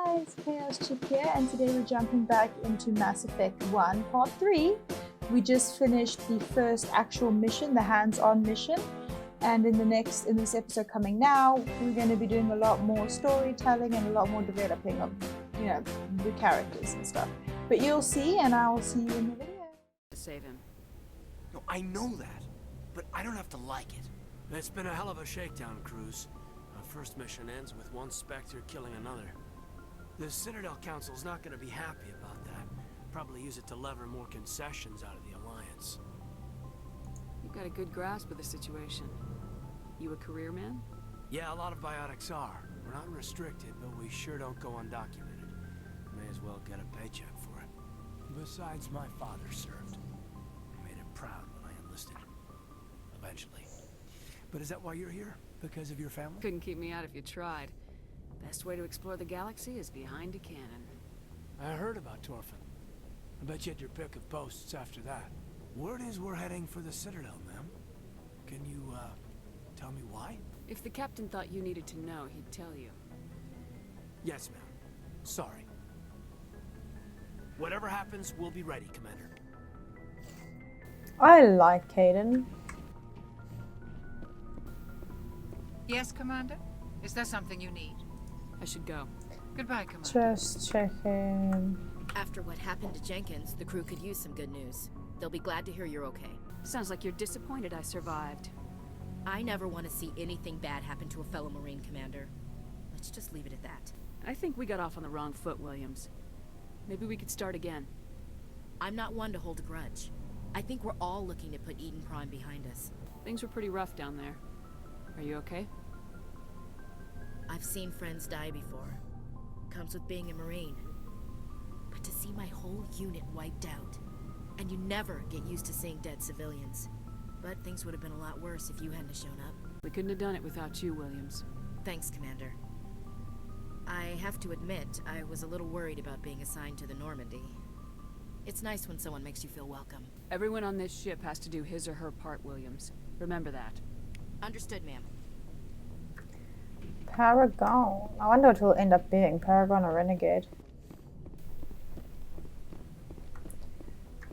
guys, Chaos Chip here, and today we're jumping back into Mass Effect 1 Part 3. We just finished the first actual mission, the hands-on mission, and in this episode coming now, we're going to be doing a lot more storytelling and a lot more developing of, the characters and stuff. But you'll see, and I'll see you in the video. To save him. No, I know that, but I don't have to like it. It's been a hell of a shakedown, Cruz. Our first mission ends with one Spectre killing another. The Citadel Council's not going to be happy about that. Probably use it to lever more concessions out of the Alliance. You've got a good grasp of the situation. You a career man? Yeah, a lot of biotics are. We're not restricted, but we sure don't go undocumented. May as well get a paycheck for it. Besides, my father served. I made him proud when I enlisted. Eventually. But is that why you're here? Because of your family? Couldn't keep me out if you tried. Best way to explore the galaxy is behind a cannon. I heard about Torfin. I bet you had your pick of posts after that. Word is we're heading for the Citadel, ma'am. Can you, tell me why? If the captain thought you needed to know, he'd tell you. Yes, ma'am. Sorry. Whatever happens, we'll be ready, Commander. I like Kaidan. Yes, Commander? Is there something you need? I should go. Goodbye, Commander. Just checking. After what happened to Jenkins, the crew could use some good news. They'll be glad to hear you're okay. Sounds like you're disappointed I survived. I never want to see anything bad happen to a fellow Marine, Commander. Let's just leave it at that. I think we got off on the wrong foot, Williams. Maybe we could start again. I'm not one to hold a grudge. I think we're all looking to put Eden Prime behind us. Things were pretty rough down there. Are you okay? I've seen friends die before. Comes with being a Marine. But to see my whole unit wiped out, and you never get used to seeing dead civilians. But things would have been a lot worse if you hadn't shown up. We couldn't have done it without you, Williams. Thanks, Commander. I have to admit, I was a little worried about being assigned to the Normandy. It's nice when someone makes you feel welcome. Everyone on this ship has to do his or her part, Williams. Remember that. Understood, ma'am. Paragon. I wonder what it will end up being, Paragon or Renegade.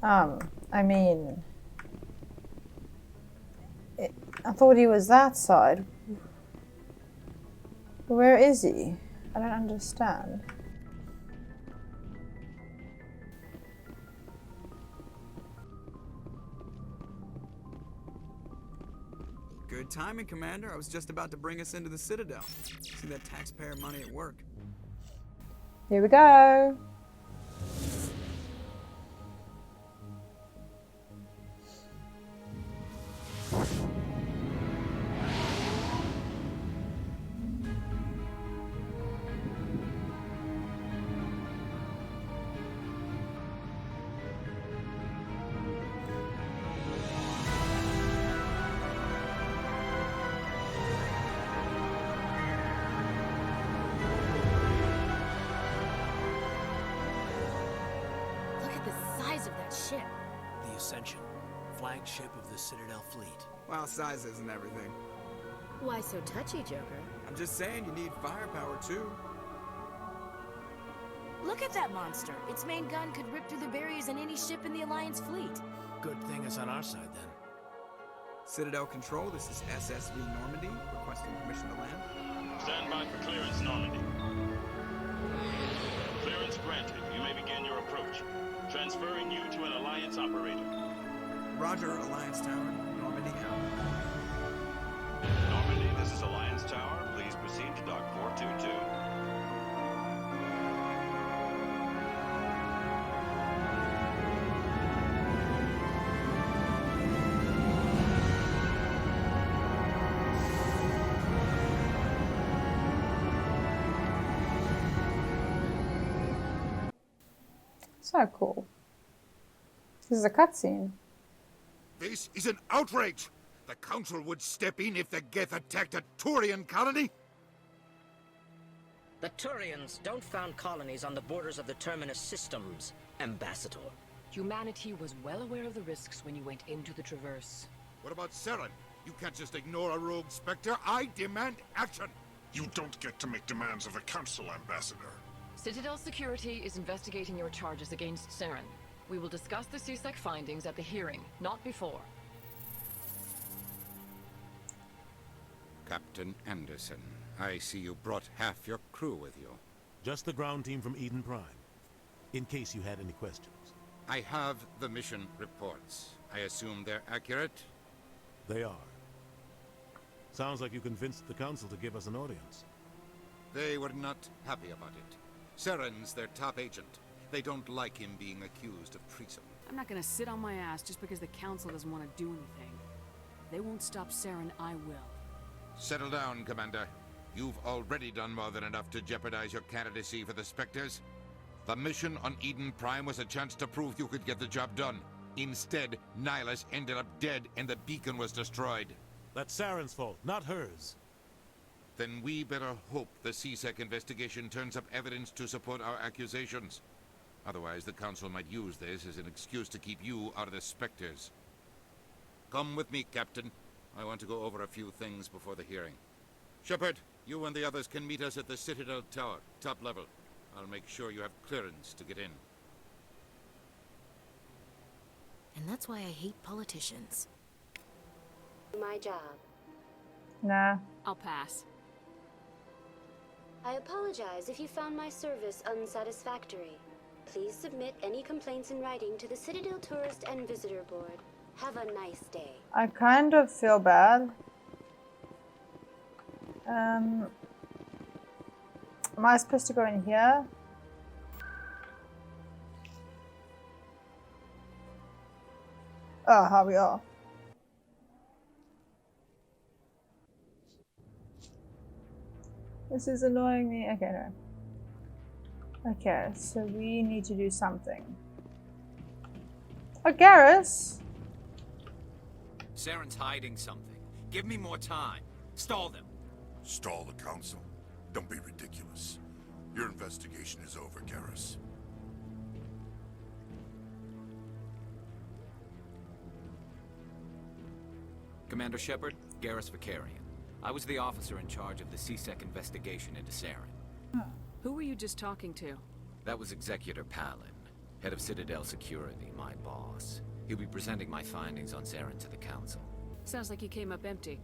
I thought he was that side. Where is he? I don't understand. Good timing, Commander. I was just about to bring us into the Citadel. See that taxpayer money at work. Here we go. Ship. The Ascension, flagship of the Citadel fleet. Well, size isn't everything. Why so touchy, Joker? I'm just saying you need firepower, too. Look at that monster. Its main gun could rip through the barriers in any ship in the Alliance fleet. Good thing it's on our side, then. Citadel Control, this is SSV Normandy, requesting permission to land. Stand by for clearance, Normandy. Clearance granted. You may begin your approach. Transferring you to an Alliance operator. Roger, Alliance Tower. Normandy out. Normandy, this is Alliance Tower. Please proceed to Dock 422. So cool. This is a cutscene. This is an outrage! The Council would step in if the Geth attacked a Turian colony? The Turians don't found colonies on the borders of the Terminus systems, Ambassador. Humanity was well aware of the risks when you went into the Traverse. What about Saren? You can't just ignore a rogue Spectre. I demand action! You don't get to make demands of a council, Ambassador. Citadel Security is investigating your charges against Saren. We will discuss the CSEC findings at the hearing, not before. Captain Anderson, I see you brought half your crew with you. Just the ground team from Eden Prime, in case you had any questions. I have the mission reports. I assume they're accurate? They are. Sounds like you convinced the Council to give us an audience. They were not happy about it. Saren's their top agent. They don't like him being accused of treason. I'm not gonna sit on my ass just because the Council doesn't want to do anything. If they won't stop Saren, I will. Settle down, Commander. You've already done more than enough to jeopardize your candidacy for the Spectres. The mission on Eden Prime was a chance to prove you could get the job done. Instead, Nihilus ended up dead and the beacon was destroyed. That's Saren's fault, not hers. Then we better hope the CSEC investigation turns up evidence to support our accusations. Otherwise, the Council might use this as an excuse to keep you out of the Spectres. Come with me, Captain. I want to go over a few things before the hearing. Shepard, you and the others can meet us at the Citadel Tower, top level. I'll make sure you have clearance to get in. And that's why I hate politicians. My job. Nah. I'll pass. I apologize if you found my service unsatisfactory. Please submit any complaints in writing to the Citadel Tourist and Visitor Board. Have a nice day. I kind of feel bad. Am I supposed to go in here? Oh, here we are. This is annoying me. Okay, no. Okay, so we need to do something. Oh, Garrus! Saren's hiding something. Give me more time. Stall them. Stall the Council? Don't be ridiculous. Your investigation is over, Garrus. Commander Shepard, Garrus Vakarian. I was the officer in charge of the CSEC investigation into Saren. Who were you just talking to? That was Executor Palin, head of Citadel Security, my boss. He'll be presenting my findings on Saren to the Council. Sounds like you came up empty.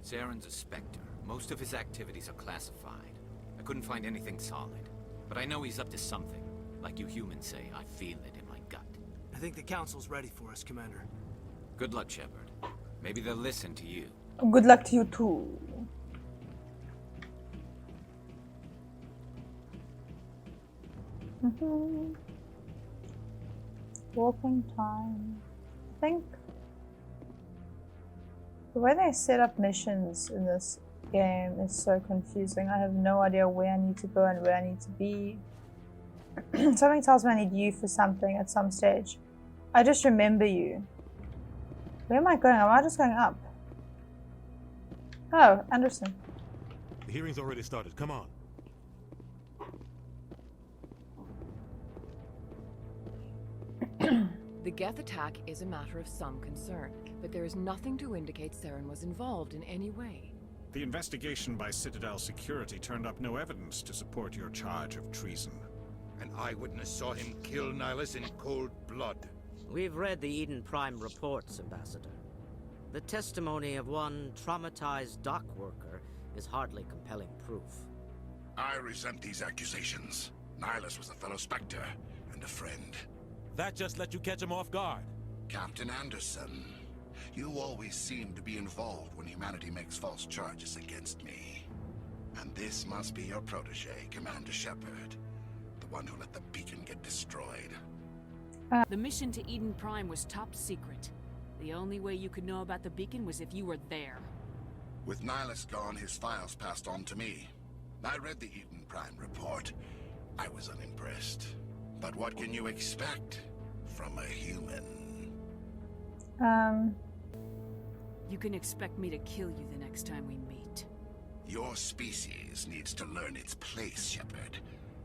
Saren's a Spectre. Most of his activities are classified. I couldn't find anything solid. But I know he's up to something. Like you humans say, I feel it in my gut. I think the Council's ready for us, Commander. Good luck, Shepard. Maybe they'll listen to you. Good luck to you too. Warping time. I think the way they set up missions in this game is so confusing. I have no idea where I need to go and where I need to be. Something tells me I need you for something at some stage. I just remember you. Where am I going? Am I just going up? Oh, Anderson. The hearing's already started. Come on. The Geth attack is a matter of some concern, but there is nothing to indicate Saren was involved in any way. The investigation by Citadel Security turned up no evidence to support your charge of treason. An eyewitness saw him kill Nihilus in cold blood. We've read the Eden Prime reports, Ambassador. The testimony of one traumatized dock worker is hardly compelling proof. I resent these accusations. Nihilus was a fellow Spectre and a friend. That just let you catch him off guard. Captain Anderson, you always seem to be involved when humanity makes false charges against me. And this must be your protege, Commander Shepard. The one who let the beacon get destroyed. The mission to Eden Prime was top secret. The only way you could know about the beacon was if you were there. With Nihilus gone, his files passed on to me. I read the Eden Prime report. I was unimpressed. But what can you expect from a human? You can expect me to kill you the next time we meet. Your species needs to learn its place, Shepard.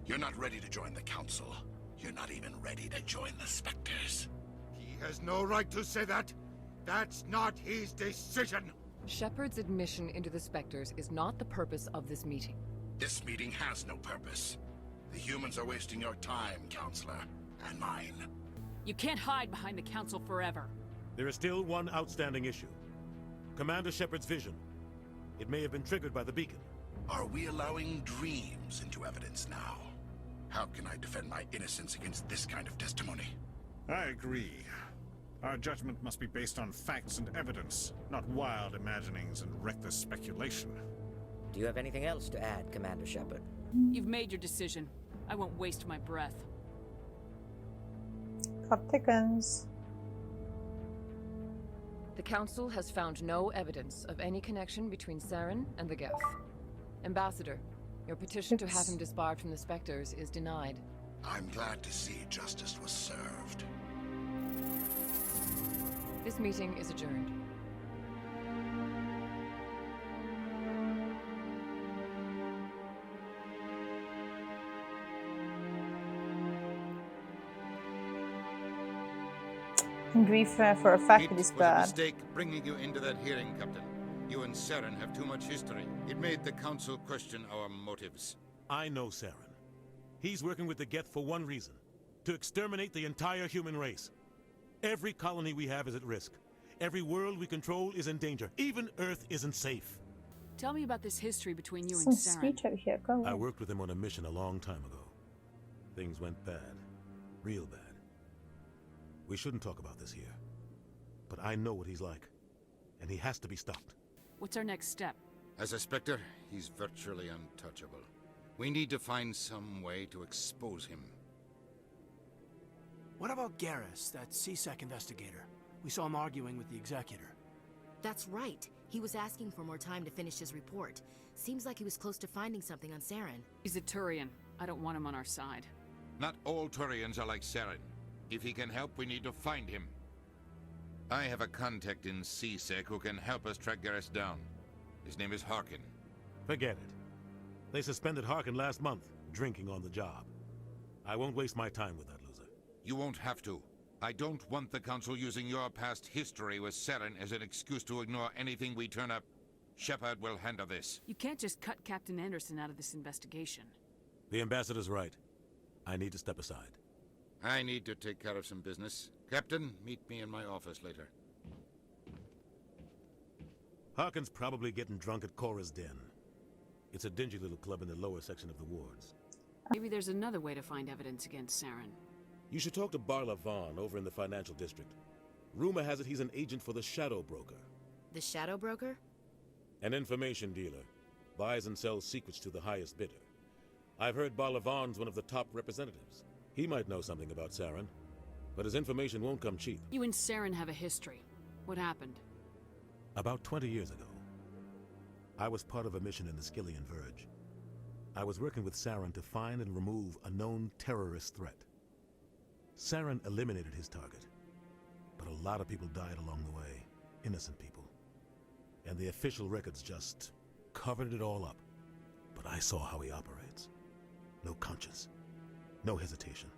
You're not ready to join the Council. You're not even ready to join the Spectres. He has no right to say that. That's not his decision. Shepard's admission into the Spectres is not the purpose of this meeting. This meeting has no purpose. The humans are wasting your time, Counselor, and mine. You can't hide behind the Council forever. There is still one outstanding issue. Commander Shepard's vision. It may have been triggered by the beacon. Are we allowing dreams into evidence now? How can I defend my innocence against this kind of testimony? I agree. Our judgment must be based on facts and evidence, not wild imaginings and reckless speculation. Do you have anything else to add, Commander Shepard? You've made your decision. I won't waste my breath. Clock thickens. The Council has found no evidence of any connection between Saren and the Geth. Ambassador, your petition to have him disbarred from the Spectres is denied. I'm glad to see justice was served. This meeting is adjourned. Grief for a fact that is It was a bad. mistake bringing you into that hearing, Captain. You and Saren have too much history. It made the Council question our motives. I know Saren. He's working with the Geth for one reason. To exterminate the entire human race. Every colony we have is at risk. Every world we control is in danger. Even Earth isn't safe. Tell me about this history between you Some and Saren. speech over here. Go I away. worked with him on a mission a long time ago. Things went bad. Real bad. We shouldn't talk about this here. But I know what he's like. And he has to be stopped. What's our next step? As a Spectre, he's virtually untouchable. We need to find some way to expose him. What about Garrus, that CSEC investigator? We saw him arguing with the Executor. That's right. He was asking for more time to finish his report. Seems like he was close to finding something on Saren. He's a Turian. I don't want him on our side. Not all Turians are like Saren. If he can help, we need to find him. I have a contact in CSEC who can help us track Garrus down. His name is Harkin. Forget it. They suspended Harkin last month, drinking on the job. I won't waste my time with that loser. You won't have to. I don't want the Council using your past history with Saren as an excuse to ignore anything we turn up. Shepard will handle this. You can't just cut Captain Anderson out of this investigation. The Ambassador's right. I need to step aside. I need to take care of some business. Captain, meet me in my office later. Harkin's probably getting drunk at Cora's Den. It's a dingy little club in the lower section of the wards. Maybe there's another way to find evidence against Saren. You should talk to Barla Vaughn over in the financial district. Rumor has it he's an agent for the Shadow Broker. The Shadow Broker? An information dealer. Buys and sells secrets to the highest bidder. I've heard Barla Vaughn's one of the top representatives. He might know something about Saren, but his information won't come cheap. You and Saren have a history. What happened? About 20 years ago, I was part of a mission in the Skillian Verge. I was working with Saren to find and remove a known terrorist threat. Saren eliminated his target, but a lot of people died along the way, innocent people. And the official records just covered it all up. But I saw how he operates. No conscience, no hesitation.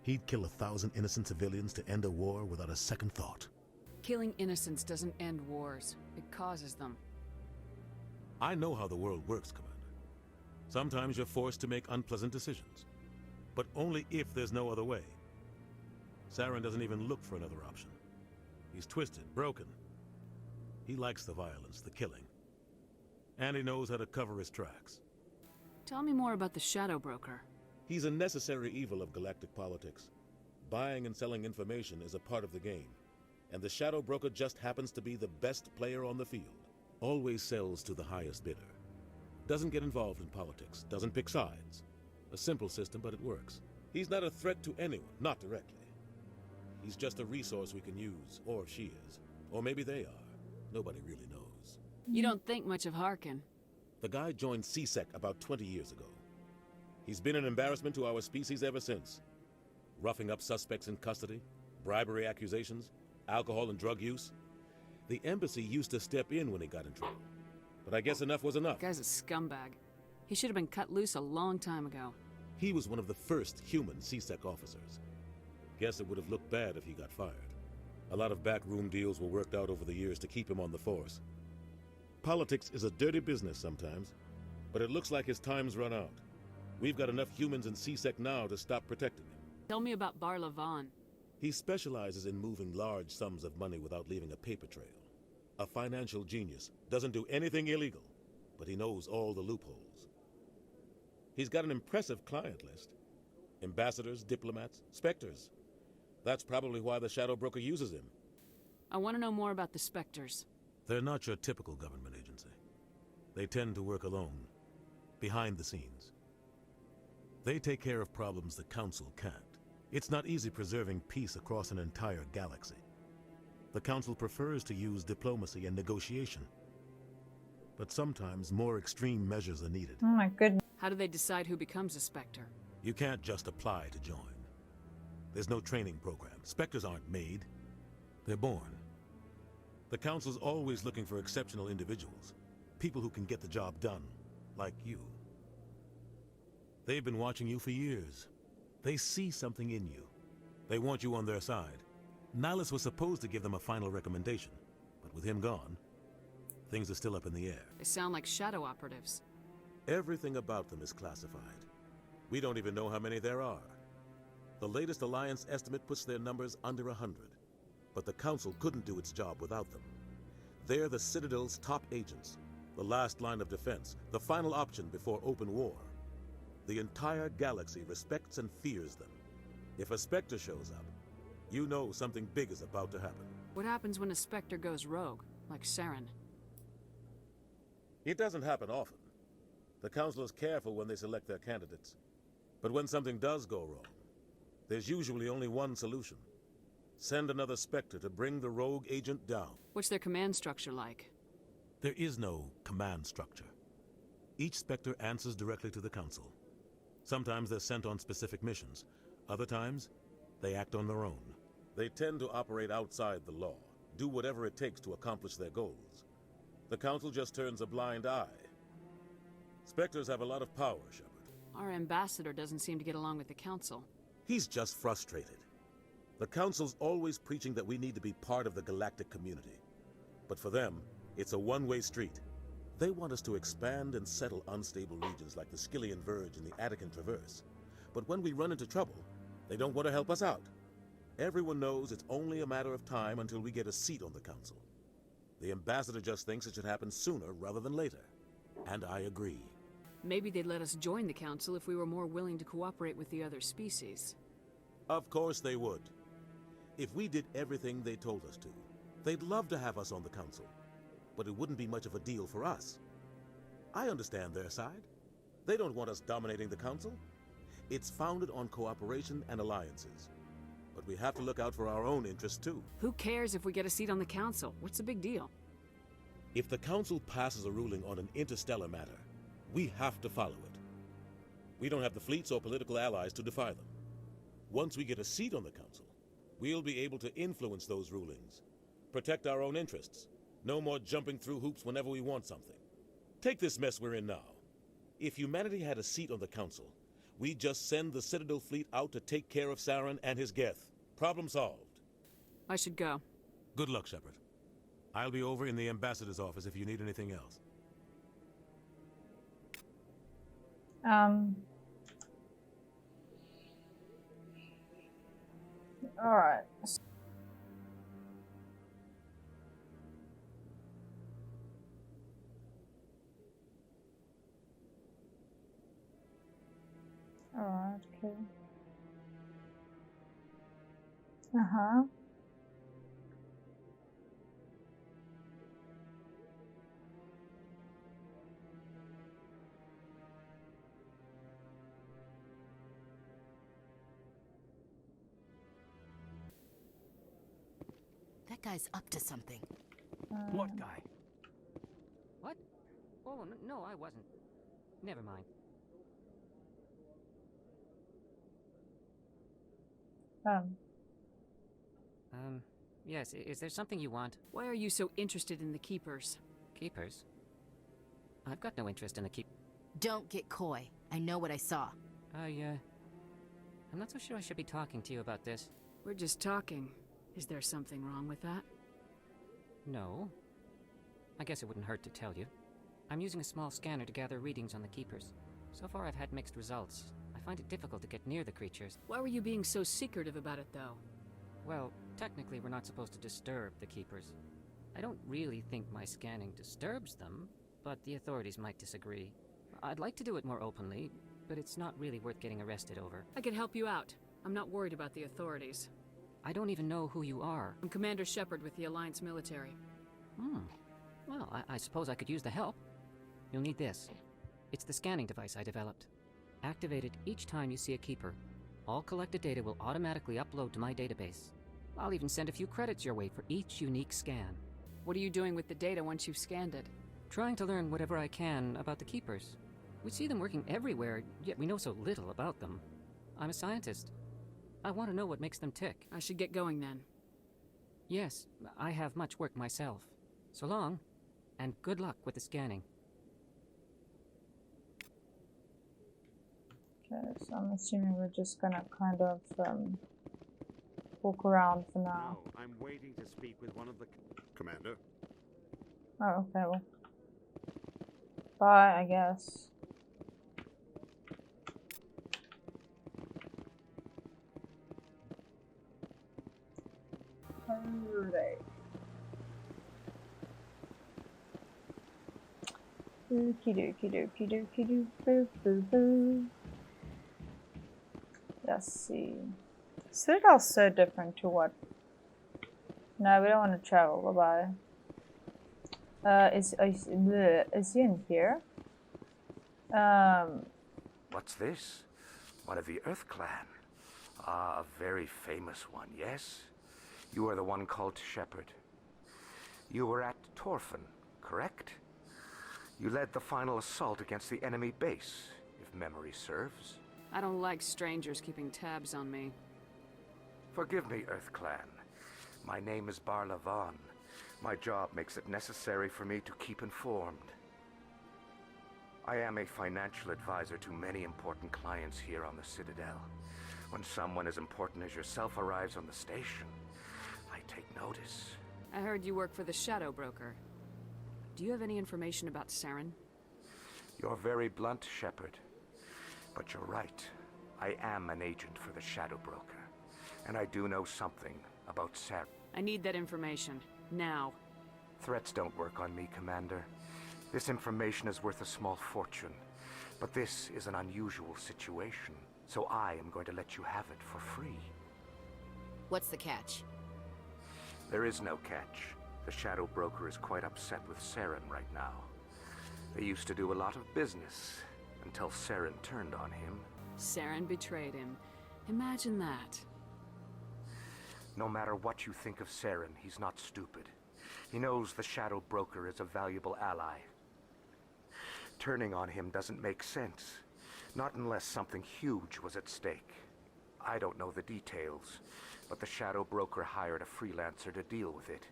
He'd kill 1,000 innocent civilians to end a war without a second thought. Killing innocents doesn't end wars. It causes them. I know how the world works, Commander. Sometimes you're forced to make unpleasant decisions, but only if there's no other way. Saren doesn't even look for another option. He's twisted, broken. He likes the violence, the killing. And he knows how to cover his tracks. Tell me more about the Shadow Broker. He's a necessary evil of galactic politics. Buying and selling information is a part of the game. And the Shadow Broker just happens to be the best player on the field. Always sells to the highest bidder. Doesn't get involved in politics, doesn't pick sides. A simple system, but it works. He's not a threat to anyone, not directly. He's just a resource we can use, or she is. Or maybe they are. Nobody really knows. You don't think much of Harkin. The guy joined CSEC about 20 years ago. He's been an embarrassment to our species ever since. Roughing up suspects in custody, bribery accusations, alcohol and drug use. The embassy used to step in when he got in trouble. But I guess enough was enough. The guy's a scumbag. He should have been cut loose a long time ago. He was one of the first human CSEC officers. Guess it would have looked bad if he got fired. A lot of backroom deals were worked out over the years to keep him on the force. Politics is a dirty business sometimes, but it looks like his time's run out. We've got enough humans in C-Sec now to stop protecting him. Tell me about Bar Lavan. He specializes in moving large sums of money without leaving a paper trail. A financial genius, doesn't do anything illegal, but he knows all the loopholes. He's got an impressive client list. Ambassadors, diplomats, specters. That's probably why the Shadow Broker uses him. I want to know more about the Spectres. They're not your typical government agency. They tend to work alone, behind the scenes. They take care of problems the Council can't. It's not easy preserving peace across an entire galaxy. The Council prefers to use diplomacy and negotiation. But sometimes more extreme measures are needed. Oh my goodness. How do they decide who becomes a Spectre? You can't just apply to join. There's no training program. Spectres aren't made. They're born. The Council's always looking for exceptional individuals. People who can get the job done, like you. They've been watching you for years. They see something in you. They want you on their side. Nihilus was supposed to give them a final recommendation, but with him gone, things are still up in the air. They sound like shadow operatives. Everything about them is classified. We don't even know how many there are. The latest Alliance estimate puts their numbers under 100, but the Council couldn't do its job without them. They're the Citadel's top agents, the last line of defense, the final option before open war. The entire galaxy respects and fears them. If a Spectre shows up, you know something big is about to happen. What happens when a Spectre goes rogue, like Saren? It doesn't happen often. The Council is careful when they select their candidates. But when something does go wrong, there's usually only one solution. Send another Spectre to bring the rogue agent down. What's their command structure like? There is no command structure. Each Spectre answers directly to the Council. Sometimes they're sent on specific missions. Other times, they act on their own. They tend to operate outside the law, do whatever it takes to accomplish their goals. The Council just turns a blind eye. Spectres have a lot of power, Shepard. Our ambassador doesn't seem to get along with the Council. He's just frustrated. The Council's always preaching that we need to be part of the galactic community. But for them, it's a one-way street. They want us to expand and settle unstable regions like the Skillian Verge and the Attican Traverse. But when we run into trouble, they don't want to help us out. Everyone knows it's only a matter of time until we get a seat on the Council. The ambassador just thinks it should happen sooner rather than later. And I agree. Maybe they'd let us join the Council if we were more willing to cooperate with the other species. Of course they would. If we did everything they told us to, they'd love to have us on the Council. But it wouldn't be much of a deal for us. I understand their side. They don't want us dominating the Council. It's founded on cooperation and alliances. But we have to look out for our own interests too. Who cares if we get a seat on the Council? What's the big deal? If the Council passes a ruling on an interstellar matter, we have to follow it. We don't have the fleets or political allies to defy them. Once we get a seat on the Council, we'll be able to influence those rulings, protect our own interests. No more jumping through hoops whenever we want something. Take this mess we're in now. If humanity had a seat on the Council, we'd just send the Citadel fleet out to take care of Saren and his Geth. Problem solved. I should go. Good luck, Shepard. I'll be over in the ambassador's office if you need anything else. All right. All right, okay. Uh-huh. That guy's up to something. What guy? What? Oh, no, I wasn't. Never mind. Yes, is there something you want? Why are you so interested in the Keepers? Keepers? I've got no interest in the Don't get coy. I know what I saw. I'm not so sure I should be talking to you about this. We're just talking. Is there something wrong with that? No. I guess it wouldn't hurt to tell you. I'm using a small scanner to gather readings on the Keepers. So far I've had mixed results. I find it difficult to get near the creatures. Why were you being so secretive about it, though? Well, technically we're not supposed to disturb the Keepers. I don't really think my scanning disturbs them, but the authorities might disagree. I'd like to do it more openly, but it's not really worth getting arrested over. I could help you out. I'm not worried about the authorities. I don't even know who you are. I'm Commander Shepard with the Alliance military. Well, I suppose I could use the help. You'll need this. It's the scanning device I developed. Activate it each time you see a Keeper. All collected data will automatically upload to my database. I'll even send a few credits your way for each unique scan. What are you doing with the data once you've scanned it? Trying to learn whatever I can about the Keepers. We see them working everywhere, yet we know so little about them. I'm a scientist. I want to know what makes them tick. I should get going then. Yes, I have much work myself. So long, and good luck with the scanning. Okay, so I'm assuming we're just gonna kind of walk around for now. No, I'm waiting to speak with one of the... Commander? Oh, okay, well. Bye, I guess. Alright. Okie dokie dokie dokie doo boo boo boo. Let's see. Citadel's so different to what? No, we don't want to travel. Bye bye. Is he in here? What's this? One of the Earth Clan. Ah, a very famous one, yes? You are the one called Shepard. You were at Torfan, correct? You led the final assault against the enemy base, if memory serves. I don't like strangers keeping tabs on me. Forgive me, Earth Clan. My name is Barla Vaughn. My job makes it necessary for me to keep informed. I am a financial advisor to many important clients here on the Citadel. When someone as important as yourself arrives on the station, I take notice. I heard you work for the Shadow Broker. Do you have any information about Saren? You're very blunt, Shepard. But you're right. I am an agent for the Shadow Broker. And I do know something about Saren. I need that information. Now. Threats don't work on me, Commander. This information is worth a small fortune. But this is an unusual situation, so I am going to let you have it for free. What's the catch? There is no catch. The Shadow Broker is quite upset with Saren right now. They used to do a lot of business, until Saren turned on him. Saren betrayed him. Imagine that. No matter what you think of Saren, he's not stupid. He knows the Shadow Broker is a valuable ally. Turning on him doesn't make sense. Not unless something huge was at stake. I don't know the details, but the Shadow Broker hired a freelancer to deal with it.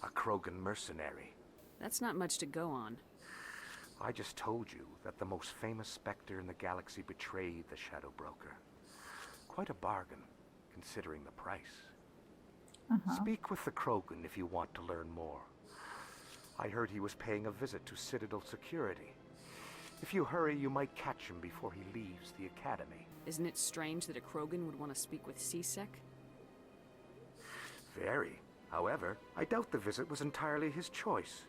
A Krogan mercenary. That's not much to go on. I just told you that the most famous Spectre in the galaxy betrayed the Shadow Broker. Quite a bargain, considering the price. Speak with the Krogan if you want to learn more. I heard he was paying a visit to Citadel security. If you hurry, you might catch him before he leaves the Academy. Isn't it strange that a Krogan would want to speak with C-Sec? Very. However, I doubt the visit was entirely his choice.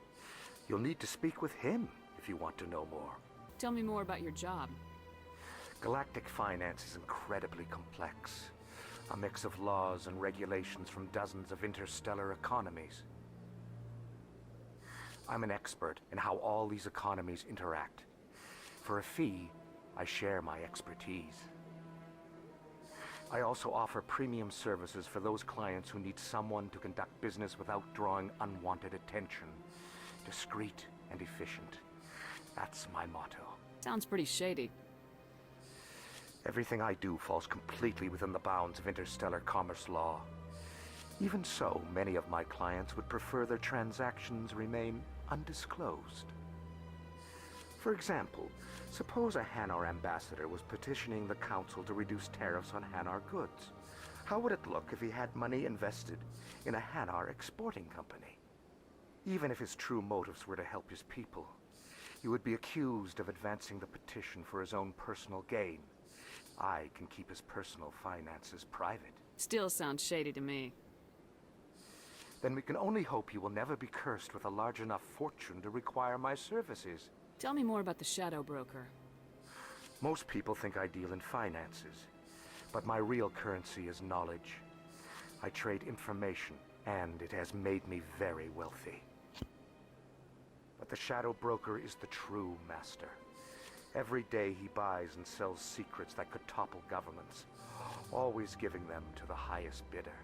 You'll need to speak with him if you want to know more. Tell me more about your job. Galactic finance is incredibly complex. A mix of laws and regulations from dozens of interstellar economies. I'm an expert in how all these economies interact. For a fee, I share my expertise. I also offer premium services for those clients who need someone to conduct business without drawing unwanted attention. Discreet and efficient. That's my motto. Sounds pretty shady. Everything I do falls completely within the bounds of interstellar commerce law. Even so, many of my clients would prefer their transactions remain undisclosed. For example, suppose a Hanar ambassador was petitioning the Council to reduce tariffs on Hanar goods. How would it look if he had money invested in a Hanar exporting company? Even if his true motives were to help his people, You would be accused of advancing the petition for his own personal gain. I can keep his personal finances private. Still sounds shady to me. Then we can only hope you will never be cursed with a large enough fortune to require my services. Tell me more about the Shadow Broker. Most people think I deal in finances, but my real currency is knowledge. I trade information, and it has made me very wealthy. But the Shadow Broker is the true master. Every day he buys and sells secrets that could topple governments, always giving them to the highest bidder.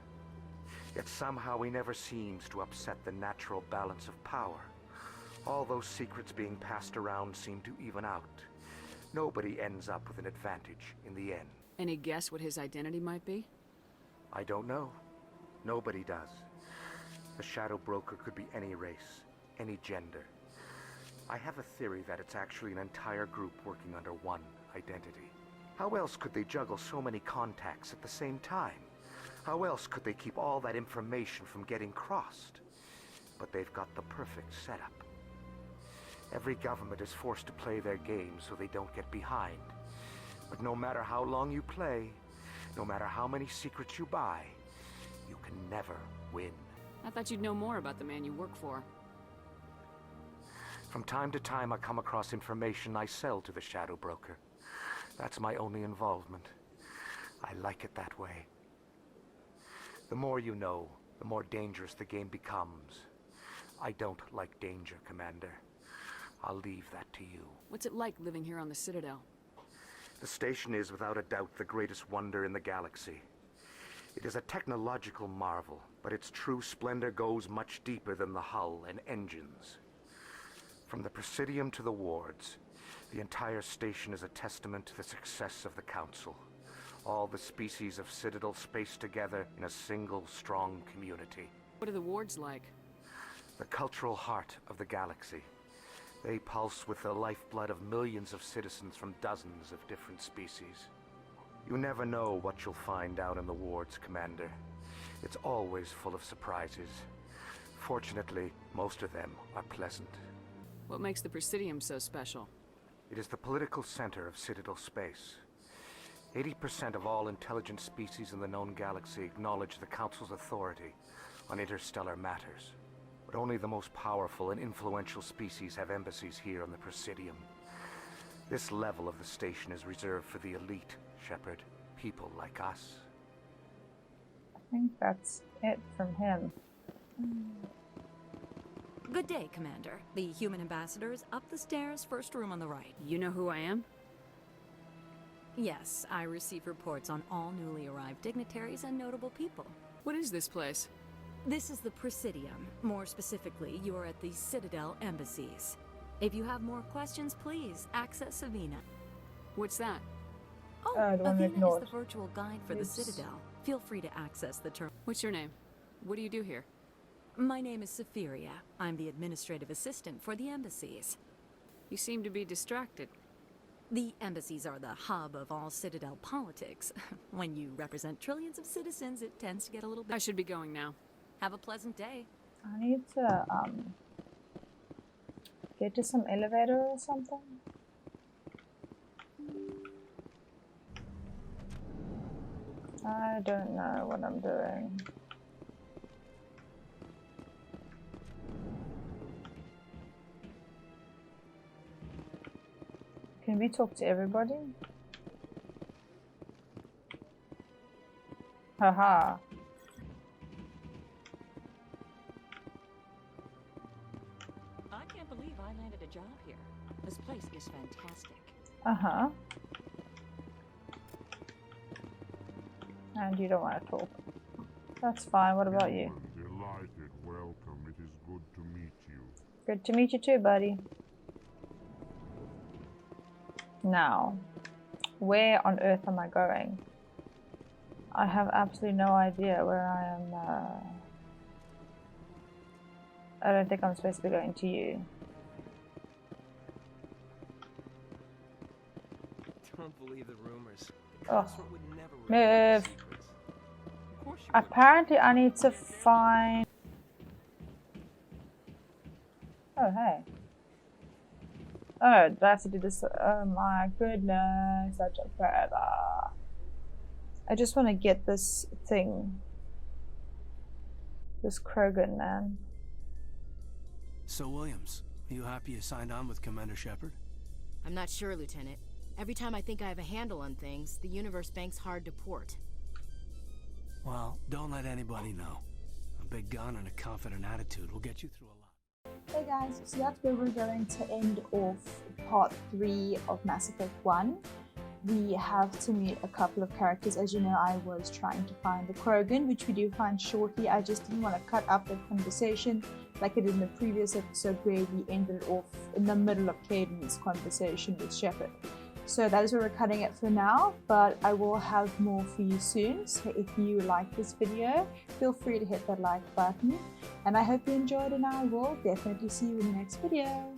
Yet somehow he never seems to upset the natural balance of power. All those secrets being passed around seem to even out. Nobody ends up with an advantage in the end. Any guess what his identity might be? I don't know. Nobody does. The Shadow Broker could be any race, any gender. I have a theory that it's actually an entire group working under one identity. How else could they juggle so many contacts at the same time? How else could they keep all that information from getting crossed? But they've got the perfect setup. Every government is forced to play their game so they don't get behind. But no matter how long you play, no matter how many secrets you buy, you can never win. I thought you'd know more about the man you work for. From time to time, I come across information I sell to the Shadow Broker. That's my only involvement. I like it that way. The more you know, the more dangerous the game becomes. I don't like danger, Commander. I'll leave that to you. What's it like living here on the Citadel? The station is, without a doubt, the greatest wonder in the galaxy. It is a technological marvel, but its true splendor goes much deeper than the hull and engines. From the Presidium to the wards, the entire station is a testament to the success of the Council. All the species of Citadel spaced together in a single, strong community. What are the wards like? The cultural heart of the galaxy. They pulse with the lifeblood of millions of citizens from dozens of different species. You never know what you'll find out in the wards, Commander. It's always full of surprises. Fortunately, most of them are pleasant. What makes the Presidium so special? It is the political center of Citadel space. 80% of all intelligent species in the known galaxy acknowledge the Council's authority on interstellar matters. But only the most powerful and influential species have embassies here on the Presidium. This level of the station is reserved for the elite, Shepard. People like us. I think that's it from him. Good day, Commander. The human ambassador is up the stairs, first room on the right. You know who I am? Yes, I receive reports on all newly arrived dignitaries and notable people. What is this place? This is the Presidium. More specifically, you are at the Citadel embassies. If you have more questions, please access Avina. What's that? Oh, the one Avina is the virtual guide for the Citadel. Feel free to access the term. What's your name? What do you do here? My name is Safiria. I'm the administrative assistant for the embassies. You seem to be distracted. The embassies are the hub of all Citadel politics. When you represent trillions of citizens, it tends to get a little bit... I should be going now. Have a pleasant day. I need to get to some elevator or something. I don't know what I'm doing. Can we talk to everybody? Haha. I can't believe I landed a job here. This place is fantastic. Uh-huh. And you don't want to talk. That's fine. What about you? Delighted. Welcome. It is good to meet you. Good to meet you too, buddy. Now, where on earth am I going? I have absolutely no idea where I am. I don't think I'm supposed to be going to you. Don't believe the rumors. The Oh, Consort would never move. Of course you Apparently, I need to find. Oh, hey. Oh, that's to do this. Oh my goodness, such a forever. I just want to get this thing. This Krogan, man. So, Williams, are you happy you signed on with Commander Shepard? I'm not sure, Lieutenant. Every time I think I have a handle on things, the Universe Bank's hard to port. Well, don't let anybody know. A big gun and a confident attitude will get you through a lot. Hey guys, so that's where we're going to end off part 3 of Mass Effect 1. We have to meet a couple of characters. As you know, I was trying to find the Krogan, which we do find shortly. I just didn't want to cut up the conversation like I did in the previous episode where we ended it off in the middle of Caden's conversation with Shepard. So that is where we're cutting it for now, but I will have more for you soon. So if you like this video, feel free to hit that like button. And I hope you enjoyed, and I will definitely see you in the next video.